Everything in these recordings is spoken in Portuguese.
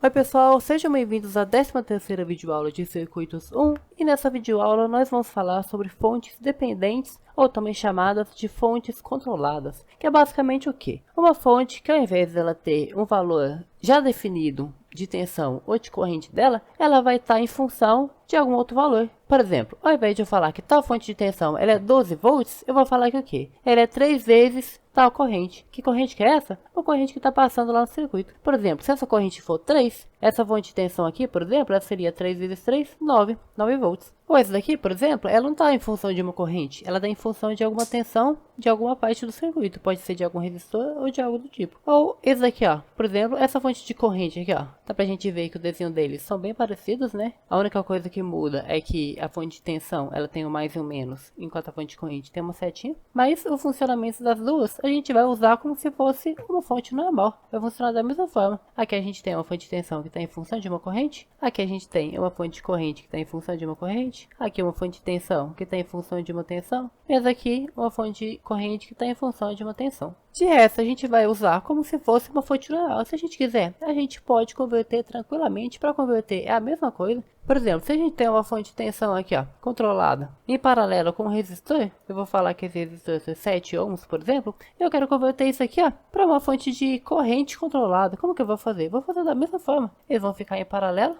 Oi pessoal, sejam bem-vindos à 13ª videoaula de Circuitos 1 e nessa videoaula nós vamos falar sobre fontes dependentes ou também chamadas de fontes controladas, que é basicamente o quê? Uma fonte que ao invés dela ter um valor já definido de tensão ou de corrente dela, ela vai estar em função de algum outro valor. Por exemplo, ao invés de eu falar que tal fonte de tensão ela é 12 volts, eu vou falar que o quê? Ela é 3 vezes tal corrente. Que corrente que é essa? A corrente que está passando lá no circuito. Por exemplo, se essa corrente for 3, essa fonte de tensão aqui, por exemplo, ela seria 3 vezes 3, 9 volts. Ou essa daqui, por exemplo, ela não está em função de uma corrente, ela está em função de alguma tensão de alguma parte do circuito. Pode ser de algum resistor ou de algo do tipo. Ou esse daqui, ó, por exemplo, essa fonte de corrente aqui, ó. Dá pra gente ver que o desenho deles são bem parecidos, né? A única coisa que muda é que a fonte de tensão, ela tem um mais e um menos, enquanto a fonte de corrente tem uma setinha. Mas o funcionamento das duas, a gente vai usar como se fosse uma fonte normal. Vai funcionar da mesma forma. Aqui a gente tem uma fonte de tensão que está em função de uma corrente. Aqui a gente tem uma fonte de corrente que está em função de uma corrente. Aqui uma fonte de tensão que está em função de uma tensão. E essa aqui uma fonte de corrente que está em função de uma tensão. De resto, a gente vai usar como se fosse uma fonte normal. Se a gente quiser, a gente pode converter tranquilamente. Para converter é a mesma coisa. Por exemplo, se a gente tem uma fonte de tensão aqui, ó, controlada, em paralelo com um resistor, eu vou falar que esse resistor é 7 ohms, por exemplo, eu quero converter isso aqui, ó, para uma fonte de corrente controlada. Como que eu vou fazer? Vou fazer da mesma forma. Eles vão ficar em paralelo.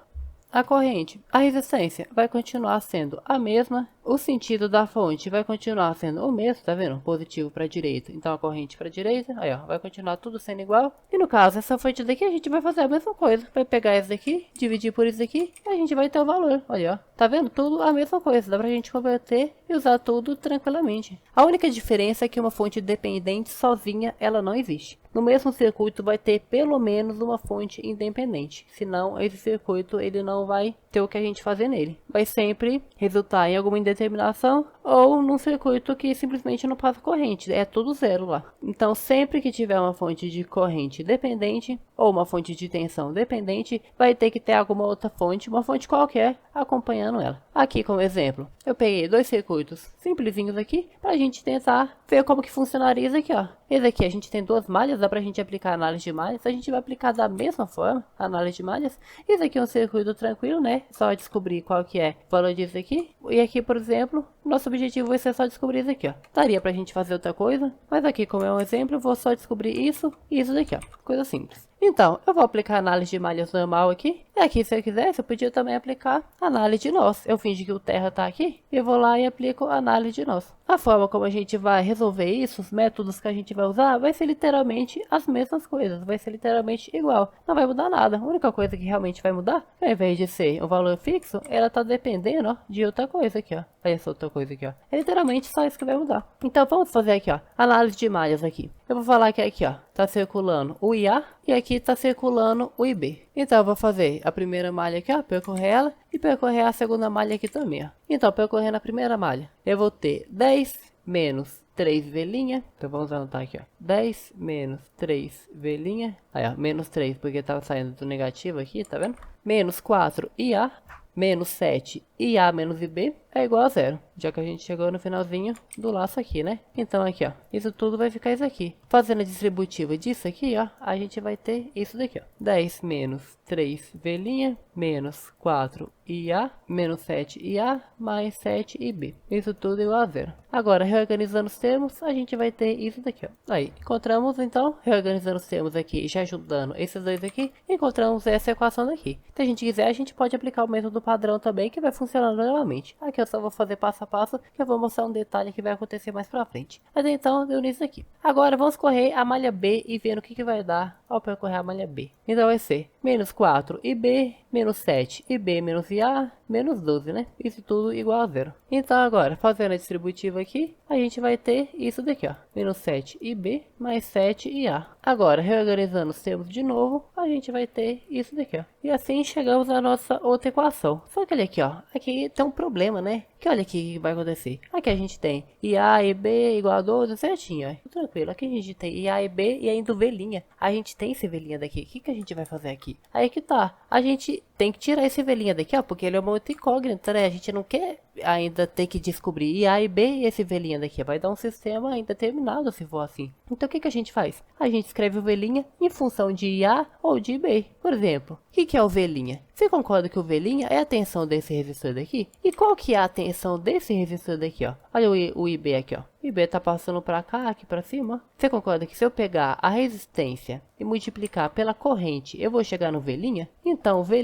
A corrente, a resistência vai continuar sendo a mesma, o sentido da fonte vai continuar sendo o mesmo, tá vendo? Positivo para a direita, então a corrente para a direita, aí ó, vai continuar tudo sendo igual. E no caso, essa fonte daqui a gente vai fazer a mesma coisa, vai pegar esse daqui, dividir por isso aqui, e a gente vai ter o valor, olha ó. Tá vendo? Tudo a mesma coisa, dá pra gente converter e usar tudo tranquilamente. A única diferença é que uma fonte dependente sozinha, ela não existe. No mesmo circuito vai ter pelo menos uma fonte independente, senão esse circuito ele não vai ter o que a gente fazer nele. Vai sempre resultar em alguma indeterminação ou num circuito que simplesmente não passa corrente, é tudo zero lá. Então sempre que tiver uma fonte de corrente dependente ou uma fonte de tensão dependente, vai ter que ter alguma outra fonte, uma fonte qualquer, acompanhando ela. Aqui como exemplo, eu peguei dois circuitos simplesinhos aqui, para a gente tentar ver como que funcionaria isso aqui, ó. Esse aqui a gente tem duas malhas, dá pra gente aplicar análise de malhas, a gente vai aplicar da mesma forma, análise de malhas. Esse aqui é um circuito tranquilo, né? Só descobrir qual que é o valor disso aqui. E aqui, por exemplo, nosso objetivo vai ser só descobrir isso aqui, ó. Daria pra gente fazer outra coisa, mas aqui, como é um exemplo, eu vou só descobrir isso e isso daqui, ó. Coisa simples. Então, eu vou aplicar análise de malhas normal aqui. E aqui, se eu quisesse, eu podia também aplicar análise de nós. Eu fingi que o terra está aqui e eu vou lá e aplico análise de nós. A forma como a gente vai resolver isso, os métodos que a gente vai usar, vai ser literalmente as mesmas coisas. Vai ser literalmente igual. Não vai mudar nada. A única coisa que realmente vai mudar, ao invés de ser um valor fixo, ela está dependendo, ó, de outra coisa aqui, ó. Essa outra coisa aqui, ó. É literalmente só isso que vai mudar. Então, vamos fazer aqui, ó, análise de malhas aqui. Eu vou falar que aqui, ó, tá circulando o IA e aqui tá circulando o IB. Então, eu vou fazer a primeira malha aqui, ó, percorrer ela e percorrer a segunda malha aqui também, ó. Então, percorrendo a primeira malha, eu vou ter 10 menos 3V'. Então, vamos anotar aqui, ó. 10 menos 3V'. Aí, ó, menos 3, porque tava saindo do negativo aqui, tá vendo? Menos 4 IA. Menos 7 IA menos IB é igual a zero, já que a gente chegou no finalzinho do laço aqui, né? Então aqui, ó, isso tudo vai ficar isso aqui. Fazendo a distributiva disso aqui, ó, a gente vai ter isso daqui, ó. 10 menos 3V', menos 4 IA, menos 7 IA, mais 7 IB. Isso tudo igual a zero. Agora, reorganizando os termos, a gente vai ter isso daqui, ó. Aí, encontramos, então, reorganizando os termos aqui, já ajudando esses dois aqui, encontramos essa equação daqui. Se a gente quiser, a gente pode aplicar o método padrão também, que vai funcionar normalmente. Aqui eu só vou fazer passo a passo, que eu vou mostrar um detalhe que vai acontecer mais pra frente. Mas então, deu nisso aqui. Agora, vamos correr a malha B e ver o que vai dar ao percorrer a malha B. Então, vai ser menos 4 IB, menos 7 IB menos IA, menos 12, né? Isso tudo igual a zero. Então, agora, fazendo a distributiva aqui, a gente vai ter isso daqui, ó. Menos 7 IB mais 7 IA. Agora, reorganizando os termos de novo, a gente vai ter isso daqui, ó. E assim chegamos à nossa outra equação. Só que olha aqui, ó. Aqui tem um problema, né? Que olha aqui o que vai acontecer. Aqui aqui a gente tem IA e B igual a 12, certinho, ó. Tranquilo. Aqui a gente tem IA e B e ainda o V'. A gente tem esse V' daqui. O que a gente vai fazer aqui? Aí que tá. A gente tem que tirar esse V' daqui, ó, porque ele é uma outra incógnita, né? A gente não quer ainda ter que descobrir IA e B e esse V' daqui. Vai dar um sistema indeterminado se for assim. Então o que a gente faz? A gente escreve o V' em função de IA ou de B. Por exemplo, o que é o V'? Você concorda que o V' é a tensão desse resistor daqui? E qual que é a tensão desse resistor daqui, ó? Olha o IB aqui, ó. O IB tá passando pra cá, aqui pra cima. Você concorda que se eu pegar a resistência e multiplicar pela corrente, eu vou chegar no V'? Então, V'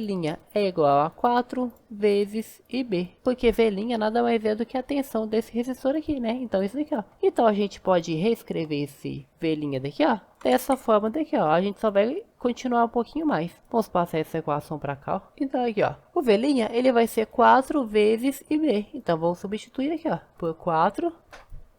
é igual a 4 vezes IB. Porque V' nada mais é do que a tensão desse resistor aqui, né? Então, isso daqui, ó. Então, a gente pode reescrever esse V' daqui, ó. Dessa forma daqui, ó. A gente só vai continuar um pouquinho mais. Vamos passar essa equação para cá, ó. Então, aqui, ó. O V', ele vai ser 4 vezes IB. Então, vamos substituir aqui, ó. Por 4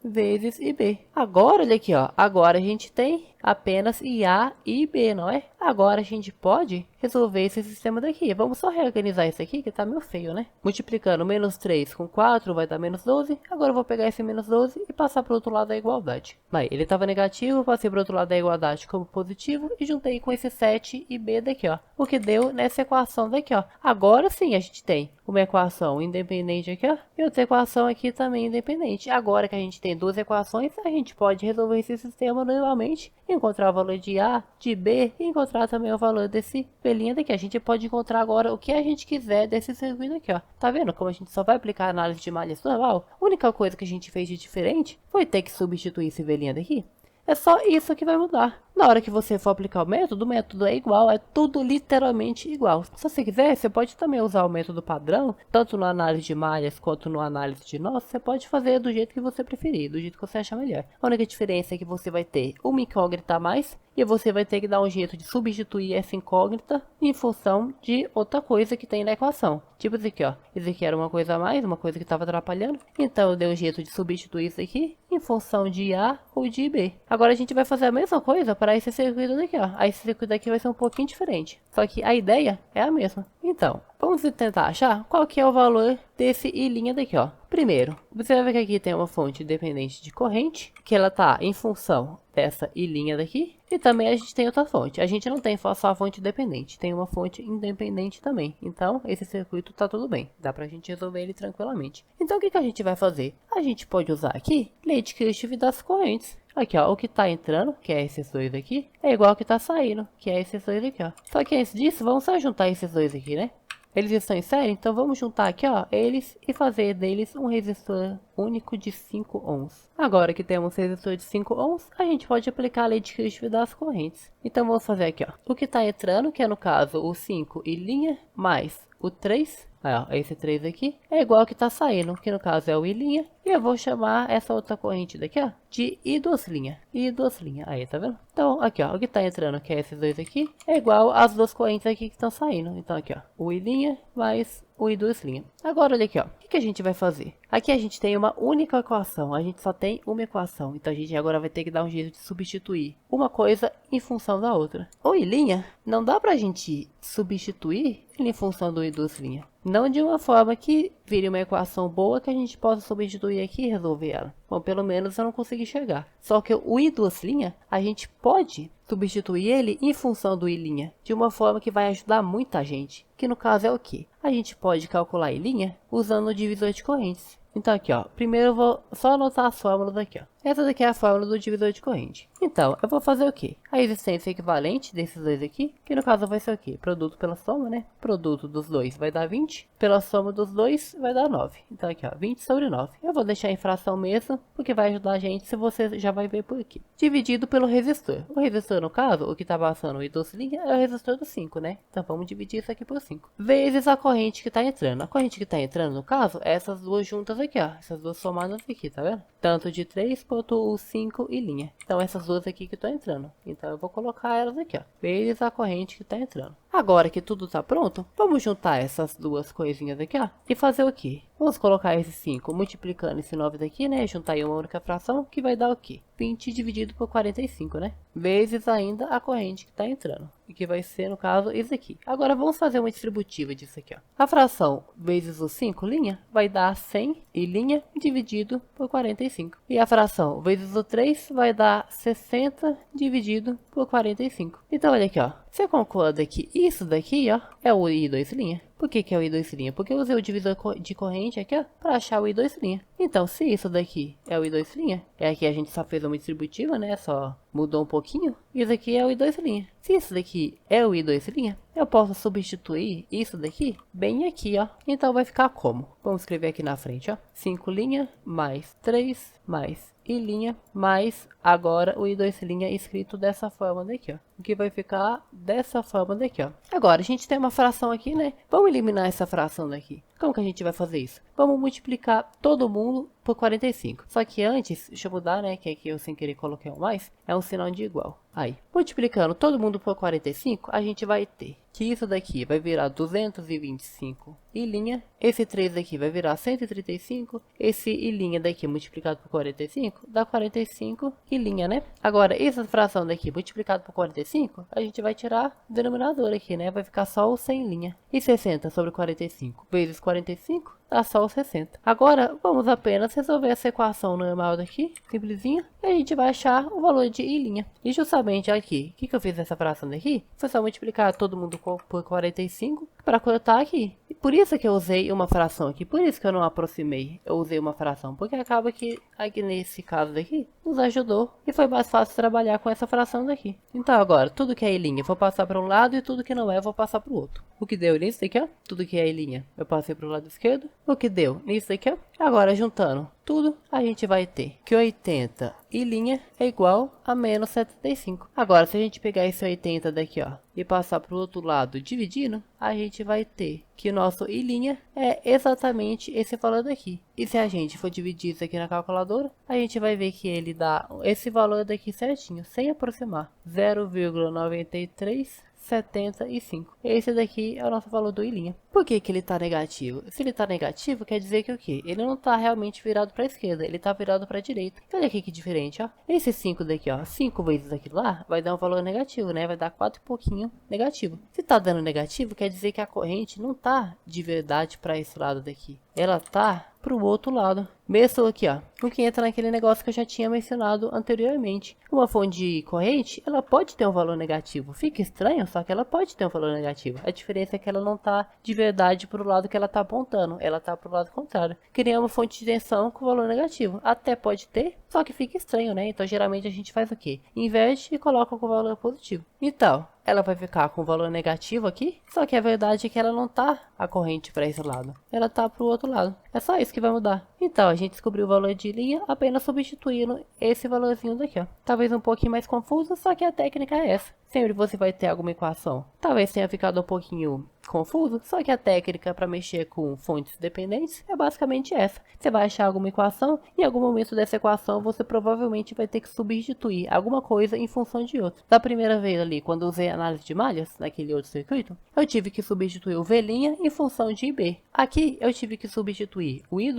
vezes IB. Agora, olha aqui, ó. Agora a gente tem apenas IA e IB, não é? Agora a gente pode resolver esse sistema daqui. Vamos só reorganizar esse aqui, que tá meio feio, né? Multiplicando menos 3 com 4 vai dar menos 12. Agora eu vou pegar esse menos 12 e passar para o outro lado da igualdade. Mas ele estava negativo, passei para o outro lado da igualdade como positivo e juntei com esse 7 e B daqui, ó. O que deu nessa equação daqui, ó. Agora sim a gente tem uma equação independente aqui, ó. E outra equação aqui também independente. Agora que a gente tem duas equações, a gente pode resolver esse sistema novamente, encontrar o valor de A, de B e encontrar também o valor desse V' daqui. A gente pode encontrar agora o que a gente quiser desse circuito aqui, ó. Tá vendo como a gente só vai aplicar a análise de malhas normal? A única coisa que a gente fez de diferente foi ter que substituir esse V' daqui. É só isso que vai mudar. Na hora que você for aplicar o método é igual, é tudo literalmente igual. Se você quiser, você pode também usar o método padrão, tanto na análise de malhas quanto na análise de nós. Você pode fazer do jeito que você preferir, do jeito que você achar melhor. A única diferença é que você vai ter uma incógnita a mais e você vai ter que dar um jeito de substituir essa incógnita em função de outra coisa que tem na equação. Tipo isso aqui, ó. Isso aqui era uma coisa a mais, uma coisa que estava atrapalhando. Então eu dei um jeito de substituir isso aqui em função de A ou de B. Agora a gente vai fazer a mesma coisa para esse circuito daqui, ó. Aí esse circuito daqui vai ser um pouquinho diferente. Só que a ideia é a mesma. Então, vamos tentar achar qual que é o valor desse I' daqui, ó. Primeiro, você vai ver que aqui tem uma fonte dependente de corrente, que ela tá em função dessa I' daqui. E também a gente tem outra fonte. A gente não tem só a fonte dependente, tem uma fonte independente também. Então, esse circuito tá tudo bem. Dá pra gente resolver ele tranquilamente. Então, o que a gente vai fazer? A gente pode usar aqui lei de Kirchhoff das correntes. Aqui, ó, o que tá entrando, que é esses dois aqui, é igual ao que tá saindo, que é esses dois aqui, ó. Só que antes disso, vamos só juntar esses dois aqui, né? Eles estão em série, então vamos juntar aqui, ó, eles e fazer deles um resistor único de 5 ohms. Agora que temos resistor de 5 ohms, a gente pode aplicar a lei de Kirchhoff das correntes. Então vamos fazer aqui, ó, o que tá entrando, que é no caso o 5 I' mais o 3, aí, ó, esse 3 aqui, é igual ao que tá saindo, que no caso é o I', e eu vou chamar essa outra corrente daqui, ó, de I2'. I2', aí, tá vendo? Então, aqui, ó, o que tá entrando, que é esses dois aqui, é igual às duas correntes aqui que estão saindo. Então, aqui, ó, o I' mais o I2'. Agora, olha aqui, ó, o que a gente vai fazer? Aqui a gente tem uma única equação, a gente só tem uma equação, então a gente agora vai ter que dar um jeito de substituir uma coisa em função da outra. O I' não dá pra gente substituir ele em função do I2'. Não de uma forma que vire uma equação boa que a gente possa substituir aqui e resolver ela. Bom, pelo menos eu não consegui chegar. Só que o I2', a gente pode substituir ele em função do I' de uma forma que vai ajudar muita gente. Que no caso é o quê? A gente pode calcular I' usando o divisor de correntes. Então aqui, ó, primeiro eu vou só anotar as fórmulas aqui, ó. Essa daqui é a fórmula do divisor de corrente. Então, eu vou fazer o quê? A resistência equivalente desses dois aqui, que no caso vai ser o quê? Produto pela soma, né? Produto dos dois vai dar 20, pela soma dos dois vai dar 9. Então aqui, ó, 20 sobre 9. Eu vou deixar em fração mesmo, porque vai ajudar a gente se você já vai ver por aqui. Dividido pelo resistor. O resistor, no caso, o que tá passando o I2', é o resistor do 5, né? Então vamos dividir isso aqui por 5. Vezes a corrente que tá entrando. A corrente que tá entrando, no caso, é essas duas juntas aqui, ó. Essas duas somadas aqui, tá vendo? Tanto de 3 quanto o 5 I'. Então essas duas aqui que estão entrando. Então eu vou colocar elas aqui, ó. Vezes a corrente que está entrando. Agora que tudo tá pronto, vamos juntar essas duas coisinhas aqui, ó, e fazer o quê? Vamos colocar esse 5 multiplicando esse 9 daqui, né? Juntar em uma única fração, que vai dar o quê? 20 dividido por 45, né? Vezes ainda a corrente que está entrando. E que vai ser, no caso, isso aqui. Agora vamos fazer uma distributiva disso aqui, ó. A fração vezes o 5, linha, vai dar 100 e linha dividido por 45. E a fração vezes o 3 vai dar 60 dividido por 45. Então, olha aqui, ó. Você concorda que isso daqui, ó, é o I2'. Por que é o I2'? Porque eu usei o divisor de corrente aqui, ó, para achar o I2'. Então, se isso daqui é o I2', é aqui a gente só fez uma distributiva, né? Só mudou um pouquinho. Isso aqui é o I2'. Se isso daqui é o I2', eu posso substituir isso daqui bem aqui, ó. Então, vai ficar como? Vamos escrever aqui na frente, ó. 5 linha mais 3 mais I', mais agora o I2' escrito dessa forma daqui, ó. O que vai ficar dessa forma daqui, ó. Agora, a gente tem uma fração aqui, né? Vamos eliminar essa fração daqui. Como que a gente vai fazer isso? Vamos multiplicar todo mundo por 45. Só que antes, deixa eu mudar, né? Que aqui eu sem querer coloquei um mais. É um sinal de igual. Aí, multiplicando todo mundo por 45, a gente vai ter que isso daqui vai virar 225 e linha. Esse 3 daqui vai virar 135. Esse e linha daqui multiplicado por 45 dá 45 e linha, né? Agora, essa fração daqui multiplicado por 45, a gente vai tirar o denominador aqui, né? Vai ficar só o 100 linha. E 60 sobre 45 vezes 45 dá só o 60. Agora, vamos apenas resolver essa equação normal daqui, simplesinha, e a gente vai achar o valor de I'. E justamente aqui, o que eu fiz nessa fração daqui? Foi só multiplicar todo mundo por 45 para cortar aqui. E por isso que eu usei uma fração aqui, por isso que eu não aproximei, eu usei uma fração, porque acaba que aqui nesse caso daqui, nos ajudou e foi mais fácil trabalhar com essa fração daqui. Então agora, tudo que é I', eu vou passar para um lado e tudo que não é, eu vou passar para o outro. O que deu nisso daqui, ó, tudo que é I', eu passei para o lado esquerdo. O que deu nisso daqui, ó. Agora, juntando tudo, a gente vai ter que 80 e linha é igual a menos 75. Agora, se a gente pegar esse 80 daqui, ó, e passar para o outro lado dividindo, a gente vai ter que o nosso I' é exatamente esse valor daqui. E se a gente for dividir isso aqui na calculadora, a gente vai ver que ele dá esse valor daqui certinho, sem aproximar. 0,9375. Esse daqui é o nosso valor do I'. Por que ele está negativo? Se ele está negativo, quer dizer que o quê? Ele não está realmente virado para a esquerda, ele está virado para a direita. Olha aqui que diferente, ó. Esse 5 daqui, ó, 5 vezes aquilo lá, vai dar um valor negativo, né? Vai dar 4 e pouquinho negativo. Se está dando negativo, quer dizer que a corrente não está de verdade para esse lado daqui. Ela tá para o outro lado. Mesmo aqui, ó, o que entra naquele negócio que eu já tinha mencionado anteriormente. Uma fonte de corrente, ela pode ter um valor negativo. Fica estranho, só que ela pode ter um valor negativo. A diferença é que ela não tá de verdade para o lado que ela tá apontando. Ela tá para o lado contrário. Que nem uma fonte de tensão com valor negativo. Até pode ter, só que fica estranho, né? Então, geralmente, a gente faz o quê? Inverte e coloca com valor positivo. Então, ela vai ficar com valor negativo aqui, só que a verdade é que ela não tá a corrente para esse lado, ela tá para o outro lado. É só isso que vai mudar. Então, a gente descobriu o valor de linha apenas substituindo esse valorzinho daqui, ó. Talvez um pouquinho mais confuso, só que a técnica é essa. Sempre você vai ter alguma equação. Talvez tenha ficado um pouquinho confuso, só que a técnica para mexer com fontes dependentes é basicamente essa. Você vai achar alguma equação e em algum momento dessa equação você provavelmente vai ter que substituir alguma coisa em função de outra. Da primeira vez ali, quando usei análise de malhas, naquele outro circuito, eu tive que substituir o V' em função de IB. Aqui eu tive que substituir o I'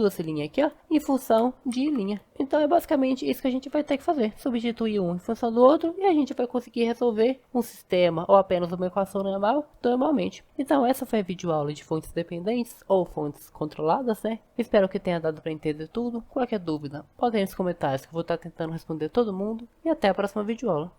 aqui, ó, em função de I'. Então é basicamente isso que a gente vai ter que fazer. Substituir um em função do outro e a gente vai conseguir resolver um sistema ou apenas uma equação normal normalmente. Então essa foi a videoaula de fontes dependentes ou fontes controladas, né? Espero que tenha dado para entender tudo. Qualquer dúvida, pode aí nos comentários que eu vou estar tentando responder todo mundo. E até a próxima videoaula.